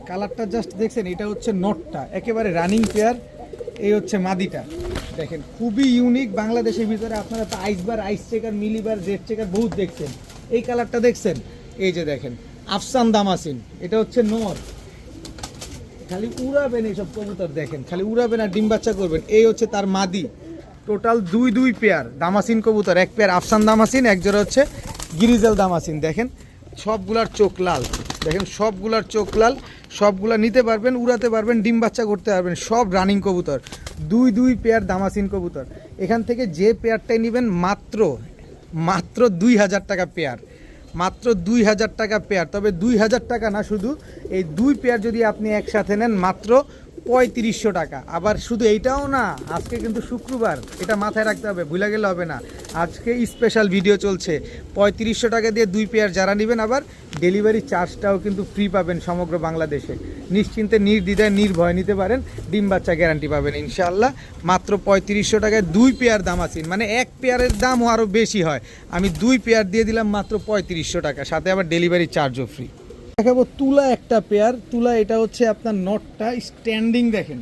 A: কালারটা জাস্ট দেখছেন, এটা হচ্ছে নটটা, একেবারে রানিং পেয়ার। এই হচ্ছে মাদিটা, দেখেন খুবই ইউনিক। বাংলাদেশের ভিতরে আপনারা তো আইসবার, আইস চেকার, মিলিবার, রেড চেকার বহুত দেখছেন, এই কালারটা দেখছেন। এই যে দেখেন আফসান দামাসিন, এটা হচ্ছে নর। খালি উড়াবেন এইসব কবুতর, দেখেন খালি উড়াবেন আর ডিম বাচ্চা করবেন। এই হচ্ছে তার মাদি। টোটাল 2 পেয়ার দামাসিন কবুতর, এক পেয়ার আফসান দামাসিন, এক জোড়া হচ্ছে গ্রিজেল দামাসিন। দেখেন সবগুলার চোখ লাল, দেখেন সবগুলার চোখ লাল, সবগুলা নিতে পারবেন, উড়াতে পারবেন, ডিম বাচ্চা করতে পারবেন, সব রানিং কবুতর, দুই পেয়ার দামাসিন কবুতর। এখান থেকে যে পেয়ারটাই নেবেন মাত্র 2000 টাকা পেয়ার, মাত্র 2000 টাকা পেয়ার। তবে 2000 টাকা না, শুধু এই 2 পেয়ার যদি আপনি একসাথে নেন মাত্র 3500 টাকা। আবার শুধু এইটাও না, আজকে কিন্তু শুক্রবার, এটা মাথায় রাখতে হবে, ভুলে গেলে হবে না। আজকে স্পেশাল ভিডিও চলছে, 3500 টাকা দিয়ে 2 পেয়ার যারা নেবেন, আবার ডেলিভারি চার্জটাও কিন্তু ফ্রি পাবেন সমগ্র বাংলাদেশে। নিশ্চিন্তে নির্দ্বিধায় নির্ভয় নিতে পারেন, ডিম বাচ্চা গ্যারান্টি পাবেন ইনশাআল্লাহ। মাত্র 3500 টাকায় 2 পেয়ার দামাসিন, মানে 1 পেয়ারের দামও আরও বেশি হয়, আমি 2 পেয়ার দিয়ে দিলাম মাত্র 3500 টাকা, সাথে আবার ডেলিভারি চার্জও ফ্রি। দেখাবো তুলা একটা পেয়ার, তুলা এটা হচ্ছে আপনার নটটা স্ট্যান্ডিং, দেখেন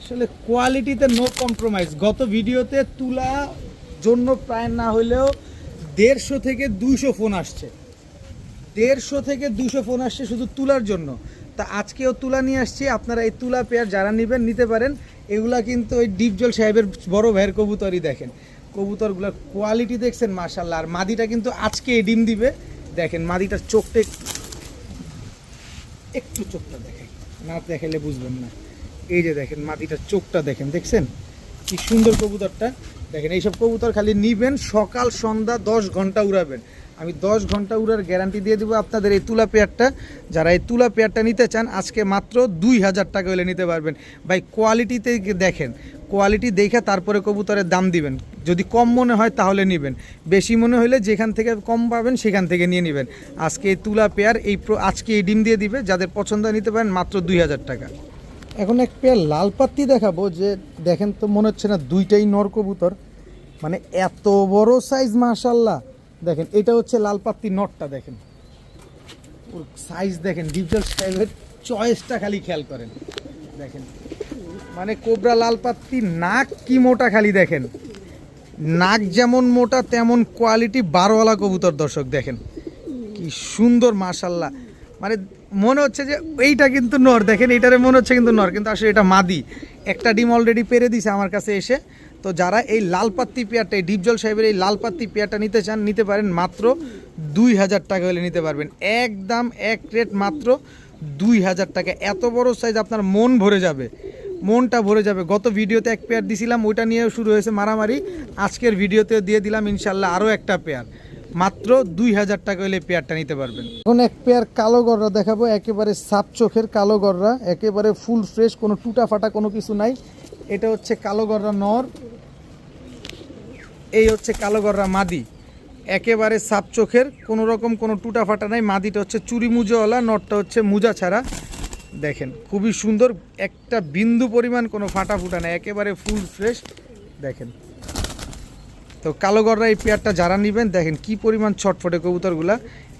A: আসলে কোয়ালিটিতে নো কম্প্রোমাইজ। গত ভিডিওতে তুলা জন্য প্রায় না হলেও 150 থেকে 200 ফোন আসছে, 150 থেকে 200 ফোন আসছে শুধু তুলার জন্য। তা আজকেও তুলা নিয়ে আসছি, আপনারা এই তুলা পেয়ার যারা নেবেন নিতে পারেন। এগুলা কিন্তু ওই ডিপজল সাহেবের বড় ভাইয়ের কবুতরই, দেখেন কবুতরগুলোর কোয়ালিটি দেখছেন মাশাআল্লাহ। আর মাদিটা কিন্তু আজকে ডিম দিবে, দেখেন মাদিটার চোখটা একটু চোখটা দেখেন, না দেখাইলে বুঝবেন না। এই যে দেখেন মাদিটার চোখটা দেখেন, দেখছেন কি সুন্দর কবুতরটা। দেখেন এইসব কবুতর খালি নিবেন, সকাল সন্ধ্যা 10 ঘন্টা উড়াবেন, আমি 10 ঘন্টা উড়ার গ্যারান্টি দিয়ে দেবো আপনাদের এই তুলা পেয়ারটা। যারা এই তুলা পেয়ারটা নিতে চান আজকে মাত্র 2000 টাকা হলে নিতে পারবেন। ভাই কোয়ালিটিতে দেখেন, কোয়ালিটি দেখে তারপরে কবুতরের দাম দিবেন। যদি কম মনে হয় তাহলে নেবেন, বেশি মনে হলে যেখান থেকে কম পাবেন সেখান থেকে নিয়ে নেবেন। আজকে এই তুলা পেয়ার আজকে এই ডিম দিয়ে দিবে, যাদের পছন্দ নিতে পারেন মাত্র 2000 টাকা। এখন এক পেয়ার লাল পাত্তি দেখাবো, যে দেখেন তো মনে হচ্ছে না দুইটাই নর কবুতর, মানে এত বড় সাইজ মাশাআল্লাহ। দেখেন এটা হচ্ছে লাল পাত্তি নটটা, দেখেন ওর সাইজ দেখেন, ডিপজল সাইজের চয়েসটা খালি খেয়াল করেন, দেখেন মানে কোবরা লাল পাত্তি। নাক কি মোটা, খালি দেখেন নাক যেমন মোটা তেমন কোয়ালিটি, বারোয়ালা কবুতর দর্শক, দেখেন কি সুন্দর মাশাআল্লাহ। মানে মনে হচ্ছে যে এইটা কিন্তু নর, দেখেন এইটারে মনে হচ্ছে কিন্তু নর, কিন্তু আসলে এটা মাদি। একটা ডিম অলরেডি পেরে দিছে আমার কাছে এসে। তো যারা এই লাল পাত্তি পেয়ারটা, এই ডিপজল সাহেবের এই লাল পাত্তি পেয়ারটা নিতে চান নিতে পারেন, মাত্র 2000 টাকা হলে নিতে পারবেন, একদম এক রেট মাত্র 2000 টাকা। এত বড় সাইজ, আপনার মন ভরে যাবে, মনটা ভরে যাবে। গত ভিডিওতে এক পেয়ার দিছিলাম, ওইটা নিয়েও শুরু হয়েছে মারামারি, আজকের ভিডিওতেও দিয়ে দিলাম ইনশাল্লাহ আরও একটা পেয়ার, মাত্র 2000 টাকা হলে পেয়ারটা নিতে পারবেন। এখন এক পেয়ার কালো গররা দেখাবো, একেবারে সাপ চোখের কালো গররা, একেবারে ফুল ফ্রেশ, কোনো টুটা ফাটা কোনো কিছু নাই। এটা হচ্ছে কালো গররা নর, এই হচ্ছে কালো গররা মাদি, একেবারে সাপ চোখের, কোনো রকম কোনো টুটা ফাটা নাই। মাদিটা হচ্ছে চুরি মুজোওয়ালা, নরটা হচ্ছে মুজা ছাড়া। দেখেন খুবই সুন্দর, একটা বিন্দু পরিমাণ কোনো ফাটা ফুটা নেই, একেবারে ফুল ফ্রেশ। দেখেন তো কালো গররা এই পেয়ারটা যারা নেবেন, দেখেন কি পরিমাণ ছটফটে কবুতরগুলা।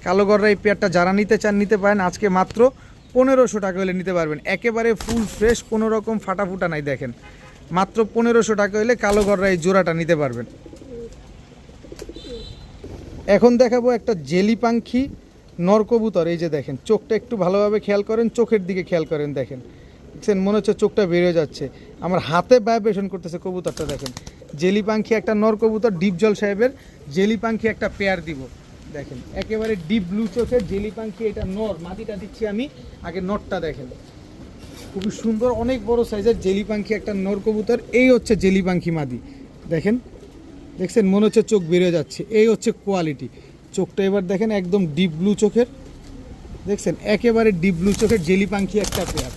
A: কালো গররা এই পেয়ারটা যারা নিতে চান নিতে পারেন, আজকে মাত্র 1500 টাকা হলে নিতে পারবেন, একেবারে ফুল ফ্রেশ, কোনো রকম ফাটা ফুটা নাই। দেখেন মাত্র 1500 টাকা হলে কালো গররা এই জোড়াটা নিতে পারবেন। এখন দেখাবো একটা জেলি পাখি নর কবুতর, এই যে দেখেন চোখটা একটু ভালোভাবে খেয়াল করেন, চোখের দিকে খেয়াল করেন, দেখেন দেখছেন মনে হচ্ছে চোখটা বেরিয়ে যাচ্ছে, আমার হাতে ভাইব্রেশন করতেছে কবুতরটা। দেখেন জেলি পাখি একটা নর কবুতর, ডিপজল সাহেবের জেলি পাখি একটা পেয়ার দিব, দেখেন একেবারে ডিপ ব্লু চোখের জেলি পাখি, এটা নর, মাদিটা দিচ্ছি আমি, আগে নরটা দেখেন খুবই সুন্দর, অনেক বড় সাইজের জেলি পাখি একটা নর কবুতর। এই হচ্ছে জেলি পাখি মাদি, দেখেন দেখছেন মনে হচ্ছে চোখ বেরিয়ে যাচ্ছে, এই হচ্ছে কোয়ালিটি। চোখটা এবার দেখেন একদম ডিপ ব্লু চোখের, দেখছেন একেবারে ডিপ ব্লু চোখের জেলি পাখি একটা পেয়ার।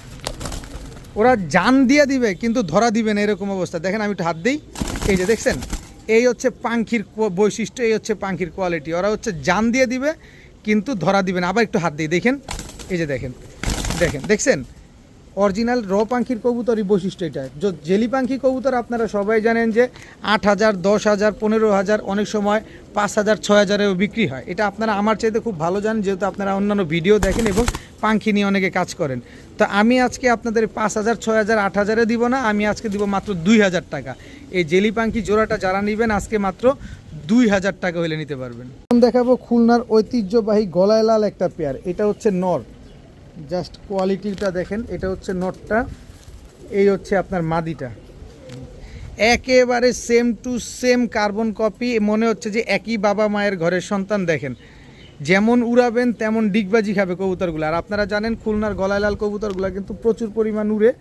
A: ওরা জান দিয়ে দিবে কিন্তু ধরা দিবে না, এরকম অবস্থা। দেখেন আমি একটু হাত দিই, এই যে দেখছেন, এই হচ্ছে পাখির বৈশিষ্ট্য, এই হচ্ছে পাখির কোয়ালিটি। ওরা হচ্ছে জান দিয়ে দিবে কিন্তু ধরা দিবে না। আবার একটু হাত দিই, দেখেন এই যে দেখেন দেখেন দেখছেন অরিজিনাল র পাখির কবুতরই বৈশিষ্ট্য এটা। জেলি পাখি কবুতর আপনারা সবাই জানেন যে 8000, 10000, 15000, অনেক সময় 5000, 6000এও বিক্রি হয়। এটা আপনারা আমার চাইতে খুব ভালো জানেন, যেহেতু আপনারা অন্যান্য ভিডিও দেখেন এবং পাখি নিয়ে অনেকে কাজ করেন। তো আমি আজকে আপনাদের 5000, 6000, 8000-এ দিব না, আমি আজকে দিব মাত্র 2000 টাকা। এই জেলি পাখি জোড়াটা যারা নেবেন আজকে মাত্র 2000 টাকা হলে নিতে পারবেন। এখন দেখাবো খুলনার ঐতিহ্যবাহী গলায় লাল একটা পেয়ার, এটা হচ্ছে নর, জাস্ট কোয়ালিটিটা দেখেন, এটা হচ্ছে নটটা, এই হচ্ছে আপনার মাদিটা, একেবারে same to same carbon copy, মনে হচ্ছে যে একই বাবা মায়ের ঘরের সন্তান। দেখেন যেমন উড়াবেন তেমন ডিগবাজি খাবে কবুতরগুলো। আর আপনারা জানেন খুলনার গলায় লাল কবুতরগুলো কিন্তু প্রচুর পরিমাণ উড়ে।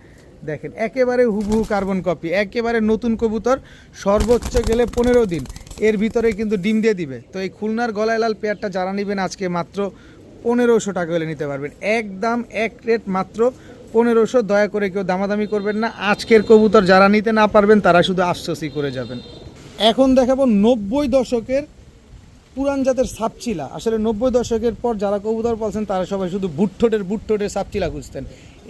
A: দেখেন একেবারে হুবহু কার্বন কপি, একেবারে নতুন কবুতর, সর্বোচ্চ গেলে 15 দিন এর ভিতরে কিন্তু ডিম দিয়ে দিবে। তো এই খুলনার গলায় লাল পেয়ারটা যারা নেবেন আজকে মাত্র 1500 টাকা হলে নিতে পারবেন, একদম এক রেট মাত্র 1500। দয়া করে কেউ দামাদামি করবেন না, আজকের কবুতর যারা নিতে না পারবেন তারা শুধু আফসোসই করে যাবেন। এখন দেখাবো 90 দশকের পুরান জাতের সাপচিলা। আসলে 90 দশকের পর যারা কবুতর পালছেন তারা সবাই শুধু বুটঠোঁটের সাপচিলা খুঁজতেন।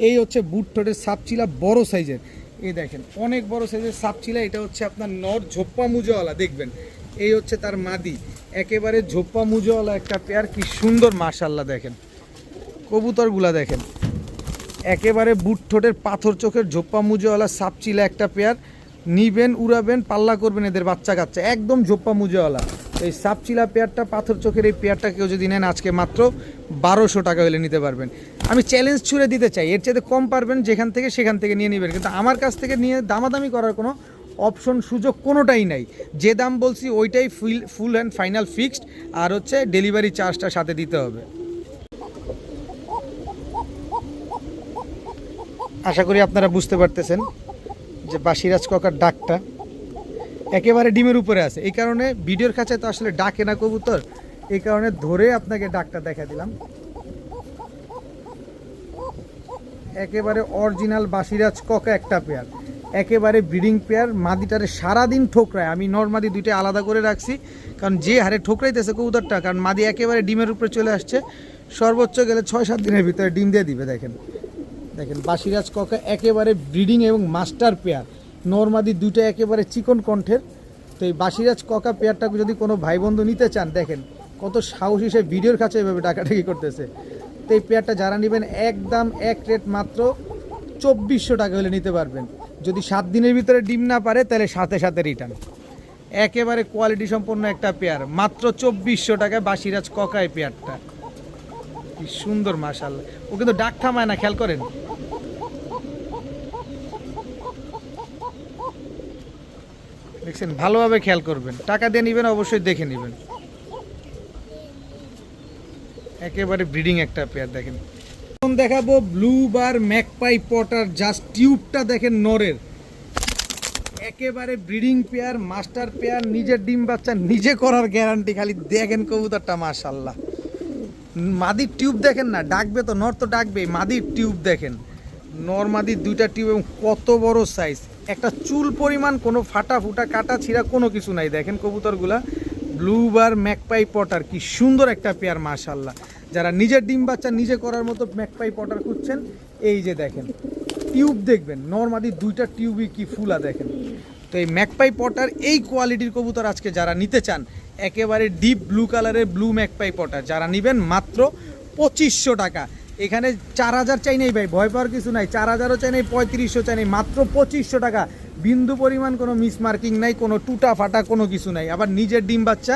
A: এই হচ্ছে বুটঠোঁটের সাপচিলা, বড় সাইজের। এই দেখেন অনেক বড় সাইজের সাপচিলা। এটা হচ্ছে আপনার নর, ঝোপ্পা মুজোওয়ালা। দেখবেন এই হচ্ছে তার মাদি, একেবারে ঝোপ্পা মুজোওয়ালা একটা পেয়ার। কি সুন্দর মাশাআল্লাহ। দেখেন কবুতরগুলা দেখেন, একেবারে বুটঠোঁটের পাথর চোখের ঝোপ্পা মুজোওয়ালা সাপচিলা একটা পেয়ার। নিবেন, উড়াবেন, পাল্লা করবেন এদের বাচ্চা কাচ্চা, একদম ঝোপ্পা মুজোওয়ালা। এই সাপচিলা পেয়ারটা, পাথর চোখের এই পেয়ারটা কেউ যদি নেন আজকে মাত্র 1200 টাকা হলে নিতে পারবেন। আমি চ্যালেঞ্জ ছুড়ে দিতে চাই, এর চাইতে কম পারবেন যেখান থেকে সেখান থেকে নিয়ে নেবেন, কিন্তু আমার কাছ থেকে নিয়ে দামাদামি করার কোনো অপশন সুযোগ কোনোটাই নাই। যে দাম বলছি ওইটাই ফুল অ্যান্ড ফাইনাল ফিক্সড, আর হচ্ছে ডেলিভারি চার্জটা সাথে দিতে হবে। আশা করি আপনারা বুঝতে পারতেছেন যে বাসিরাজ কাকার ডাকটা একেবারে ডিমের উপরে আছে। এই কারণে ভিডিওর কাছে তো আসলে ডাকে না কবুতর, এই কারণে ধরে আপনাকে ডাকটা দেখা দিলাম। একেবারে অরিজিনাল বাসিরাজ কাকা একটা পেয়ার, একেবারে ব্রিডিং পেয়ার। মাদিটারে সারাদিন ঠোকরায়, আমি নর্মাদি দুইটা আলাদা করে রাখছি কারণ যে হারে ঠোকরাইতেছে কবুতরটা, কারণ মাদি একেবারে ডিমের উপরে চলে আসছে। সর্বোচ্চ গেলে 6-7 দিনের ভিতরে ডিম দিয়ে দিবে। দেখেন দেখেন বাসিরাজ কাকা একেবারে ব্রিডিং এবং মাস্টার পেয়ার। নর্মাদি দুইটা একেবারে চিকন কণ্ঠের। তো এই বাসিরাজ কাকা পেয়ারটাকে যদি কোনো ভাই বন্ধু নিতে চান, দেখেন কত সাহসী সে ভিডিওর কাছে এভাবে ডাকাডাকি করতেছে। তো এই পেয়ারটা যারা নেবেন একদম এক রেট মাত্র 2400 টাকা হলে নিতে পারবেন। যদি 7 দিনের ভিতরে ডিম না পারে তাহলে সাথে সাথে রিটার্ন। একেবারে কোয়ালিটি সম্পন্ন একটা পেয়ার, মাত্র 2400 টাকায় বাসিরাজ কাকা এই পেয়ারটা। কি সুন্দর মাশাআল্লাহ। ও কিন্তু ডাক থামায় না, খেয়াল করেন। দেখছেন, ভালোভাবে খেয়াল করবেন, টাকা দিয়ে নেবেন অবশ্যই দেখে নেবেন। একেবারে ব্রিডিং একটা পেয়ার। দেখেন এখন দেখাবো blue bar magpie pouter. Just টিউবটা দেখেন নরের, একেবারে ব্রিডিং পেয়ার, মাস্টার পেয়ার, নিজের ডিম বাচ্চা নিজে করার গ্যারান্টি। খালি দেখেন কবুতরটা মাশাআল্লাহ। মাদির টিউব দেখেন না, ডাকবে তো, নর তো ডাকবে। মাদির টিউব দেখেন, নর মাদির দুইটা টিউব, এবং কত বড় সাইজ, একটা চুল পরিমাণ কোনো ফাটা ফুটা কাটা ছিঁড়া কোনো কিছু নাই। দেখেন কবুতরগুলা ব্লু বার ম্যাকপাই পটার, কি সুন্দর একটা পেয়ার মাশাআল্লাহ। যারা নিজের ডিম বাচ্চা নিজে করার মতো ম্যাকপাই পটার খুঁজছেন, এই যে দেখেন টিউব দেখবেন, নর মাদির দুইটা টিউবই কি ফুলা দেখেন। তো এই ম্যাকপাই পটার এই কোয়ালিটির কবুতর আজকে যারা নিতে চান, একেবারে ডিপ ব্লু কালারের ব্লু ম্যাকপাই পটার যারা নেবেন মাত্র 2500 টাকা। এখানে 4000 চাই নাই ভাই, ভয় পাওয়ার কিছু নাই। 4000ও চাই নাই, 3500 চাই নাই, মাত্র 2500 টাকা। বিন্দু পরিমাণ কোনো মিসমার্কিং নাই, কোনো টুটা ফাটা কোনো কিছু নাই। আবার নিজের ডিম বাচ্চা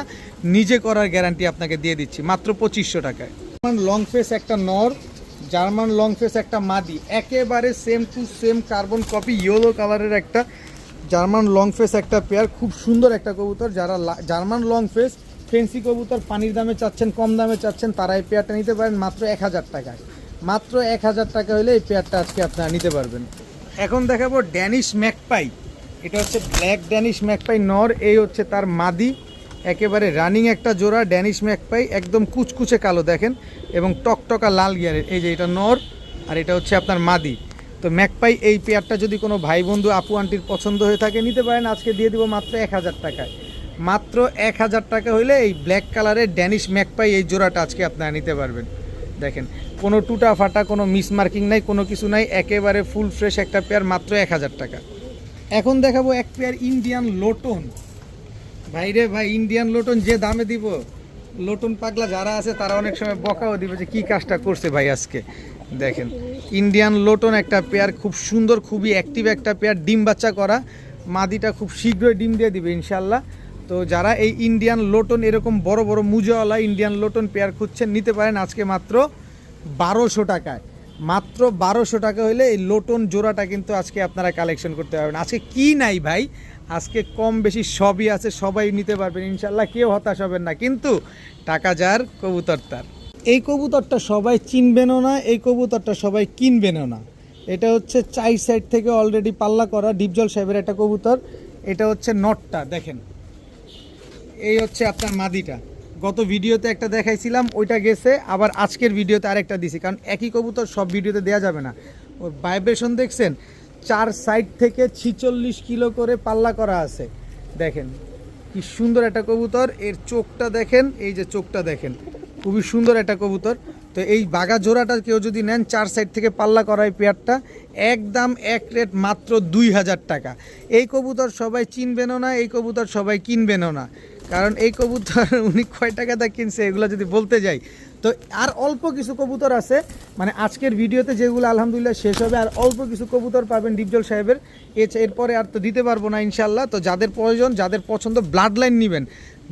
A: নিজে করার গ্যারান্টি আপনাকে দিয়ে দিচ্ছি মাত্র 2500 টাকায়। লং ফেস একটা নর, জার্মান লং ফেস একটা মাদি, একেবারে same to same carbon copy yellow কালারের একটা জার্মান লং ফেস একটা পেয়ার। খুব সুন্দর একটা কবুতর। যারা জার্মান লং ফেস ফেন্সি কবুতর পানির দামে চাচ্ছেন, কম দামে চাচ্ছেন, তারা এই পেয়ারটা নিতে পারেন মাত্র 1000 টাকায়। মাত্র 1000 টাকা হলে এই পেয়ারটা আজকে আপনারা নিতে পারবেন। এখন দেখাবো ড্যানিশ ম্যাকপাই। এটা হচ্ছে ব্ল্যাক ড্যানিশ ম্যাকপাই নর, এই হচ্ছে তার মাদি, একেবারে রানিং একটা জোড়া ড্যানিশ ম্যাকপাই, একদম কুচকুচে কালো দেখেন, এবং টকটকা লাল গিয়ারের। এই যে এটা নর আর এটা হচ্ছে আপনার মাদি। তো ম্যাকপাই এই পেয়ারটা যদি কোনো ভাই বন্ধু আপু আন্টির পছন্দ হয়ে থাকে নিতে পারেন। আজকে দিয়ে দিব মাত্র 1000 টাকায়। মাত্র 1000 টাকা হইলে এই ব্ল্যাক কালারের ড্যানিশ ম্যাকপাই এই জোড়াটা আজকে আপনারা নিতে পারবেন। দেখেন কোনো টুটা ফাটা কোনো মিসমার্কিং নাই, কোনো কিছু নাই, একেবারে ফুল ফ্রেশ একটা পেয়ার, মাত্র 1000 টাকা। এখন দেখাবো এক পেয়ার ইন্ডিয়ান লোটন। ভাইরে ভাই, ইন্ডিয়ান লোটন যে দামে দিব, লোটন পাগলা যারা আছে তারা অনেক সময় বকাও দিবে যে কী কাজটা করছে ভাই আজকে। দেখেন ইন্ডিয়ান লোটন একটা পেয়ার, খুব সুন্দর, খুবই অ্যাক্টিভ একটা পেয়ার, ডিম বাচ্চা করা। মাদিটা খুব শীঘ্রই ডিম দিয়ে দিবে ইনশাল্লাহ। তো যারা এই ইন্ডিয়ান লোটন এরকম বড় বড় মুজাওয়ালা ইন্ডিয়ান লোটন পেয়ার খুঁজছেন নিতে পারেন আজকে মাত্র 1200 টাকায়। মাত্র 1200 টাকা হলে এই লোটন জোড়াটা কিন্তু আজকে আপনারা কালেকশন করতে পারবেন। আজকে কি নাই ভাই, আজকে কম বেশি সবই আছে, সবাই নিতে পারবেন ইনশাল্লাহ, কেউ হতাশ হবেন না। কিন্তু টাকা যার কবুতর তার। এই কবুতরটা সবাই চিনবেনও না, এই কবুতরটা সবাই কিনবেনও না। এটা হচ্ছে চাই সাইড থেকে অলরেডি পাল্লা করা ডিপজল সাহেবের একটা কবুতর। এটা হচ্ছে নটটা দেখেন, এই হচ্ছে আপনার মাদিটা। গত ভিডিওতে একটা দেখাইছিলাম, ওইটা গেছে, আবার আজকের ভিডিওতে আরেকটা দিছি, কারণ একই কবুতর সব ভিডিওতে দেওয়া যাবে না। ওর ভাইব্রেশন দেখছেন, 4 সাইড থেকে 46 কিলো করে পাল্লা করা আছে। দেখেন কি সুন্দর একটা কবুতর, এর চোখটা দেখেন, এই যে চোখটা দেখেন, খুবই সুন্দর একটা কবুতর। তো এই বাঘা জোড়াটা কেউ যদি নেন, 4 সাইড থেকে পাল্লা করা এই পেয়ারটা একদম এক রেট মাত্র 2000 টাকা। এই কবুতর সবাই চিনবেনও না, এই কবুতর সবাই কিনবেনও না, কারণ এই কবুতর উনি কয় টাকাটা কিনছে এগুলো যদি বলতে যাই তো আর অল্প কিছু কবুতর আছে, মানে আজকের ভিডিওতে যেগুলো আলহামদুলিল্লাহ শেষ হবে, আর অল্প কিছু কবুতর পাবেন ডিপজল সাহেবের। এরপরে আর তো দিতে পারবো না ইনশাল্লাহ। তো যাদের প্রয়োজন, যাদের পছন্দ, ব্লাড লাইন নেবেন,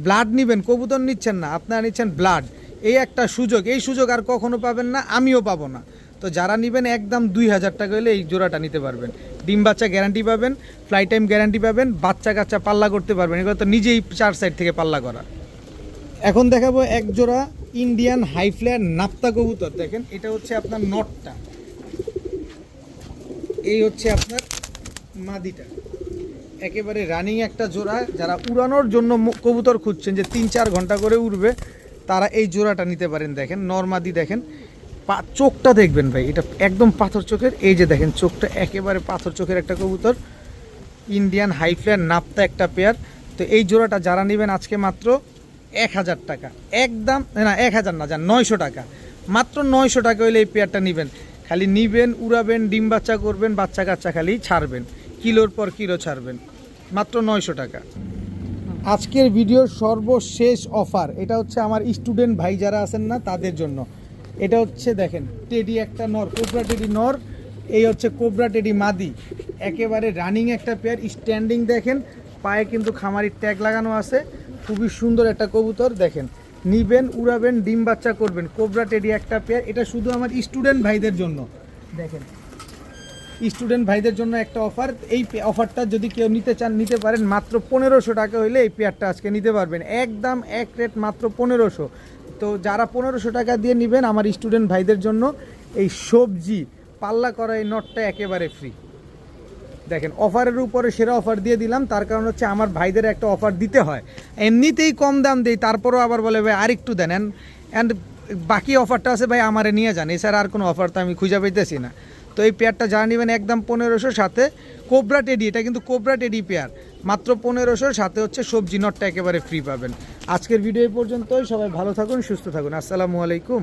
A: ব্লাড নেবেন, কবুতর নিচ্ছেন না, আপনারা নিচ্ছেন ব্লাড, এই একটা সুযোগ, এই সুযোগ আর কখনো পাবেন না, আমিও পাবো না। তো যারা নেবেন একদম 2000 টাকা হলে এই জোড়াটা নিতে পারবেন। ডিম বাচ্চা গ্যারান্টি পাবেন, ফ্লাই টাইম গ্যারান্টি পাবেন, বাচ্চা কাচ্চা পাল্লা করতে পারবেন, এগুলো তো নিজেই 4 সাইড থেকে পাল্লা করা। এখন দেখাবো এক জোড়া ইন্ডিয়ান হাই ফ্লেয়ার নাপ্তা কবুতর। দেখেন এটা হচ্ছে আপনার নটটা, এই হচ্ছে আপনার মাদিটা, একেবারে রানিং একটা জোড়া। যারা উড়ানোর জন্য কবুতর খুঁজছেন যে 3-4 ঘন্টা করে উড়বে, তারা এই জোড়াটা নিতে পারেন। দেখেন নরমাদি, দেখেন চোখটা দেখবেন ভাই, এটা একদম পাথর চোখের, এই যে দেখেন চোখটা একেবারে পাথর চোখের একটা কবুতর, ইন্ডিয়ান হাই ফ্লেয়ার নাপ্তা একটা পেয়ার। তো এই জোড়াটা যারা নেবেন আজকে মাত্র 1000 টাকা, একদম না 1000 না, যান 900 টাকা, মাত্র 900 টাকা হলে এই পেয়ারটা নেবেন। খালি নিবেন, উড়াবেন, ডিম বাচ্চা করবেন, বাচ্চা কাচ্চা খালি ছাড়বেন, কিলোর পর কিলো ছাড়বেন, মাত্র 900 টাকা। আজকের ভিডিওর সর্বশেষ অফার, এটা হচ্ছে আমার স্টুডেন্ট ভাই যারা আছেন না তাদের জন্য। এটা হচ্ছে দেখেন টেডি একটা নর, কোবরা টেডি নর, এই হচ্ছে কোবরা টেডি মাদি, একেবারে রানিং একটা পেয়ার। স্ট্যান্ডিং দেখেন, পায়ে কিন্তু খামারির ট্যাগ লাগানো আছে, খুবই সুন্দর একটা কবুতর। দেখেন নিবেন, উড়াবেন, ডিম বাচ্চা করবেন, কোবরা টেডি একটা পেয়ার। এটা শুধু আমার স্টুডেন্ট ভাইদের জন্য, দেখেন স্টুডেন্ট ভাইদের জন্য একটা অফার। এই অফারটা যদি কেউ নিতে চান নিতে পারেন, মাত্র 1500 টাকা হইলে এই পেয়ারটা আজকে নিতে পারবেন, একদম এক রেট মাত্র 1500। তো যারা 1500 টাকা দিয়ে নেবেন আমার স্টুডেন্ট ভাইদের জন্য এই সবজি পাল্লা করা এই নটটা একেবারে ফ্রি। দেখেন অফারের উপরে সেরা অফার দিয়ে দিলাম, তার কারণ হচ্ছে আমার ভাইদের একটা অফার দিতে হয়, এমনিতেই কম দাম দেই, তারপরেও আবার বলে ভাই আরেকটু দেন, অ্যান্ড বাকি অফারটা আছে ভাই আমারে নিয়ে যান, এছাড়া আর কোনো অফার তো আমি খুঁজে পাইতেছি না। তো এই পেয়ারটা যা নেবেন একদম 1500, সাথে কোবরা টেডি, এটা কিন্তু কোবরা টেডি পেয়ার, মাত্র 1500, সাথে হচ্ছে সবজি নটটা একেবারে ফ্রি পাবেন। আজকের ভিডিও এই পর্যন্তই, সবাই ভালো থাকুন, সুস্থ থাকুন, আসসালামু আলাইকুম।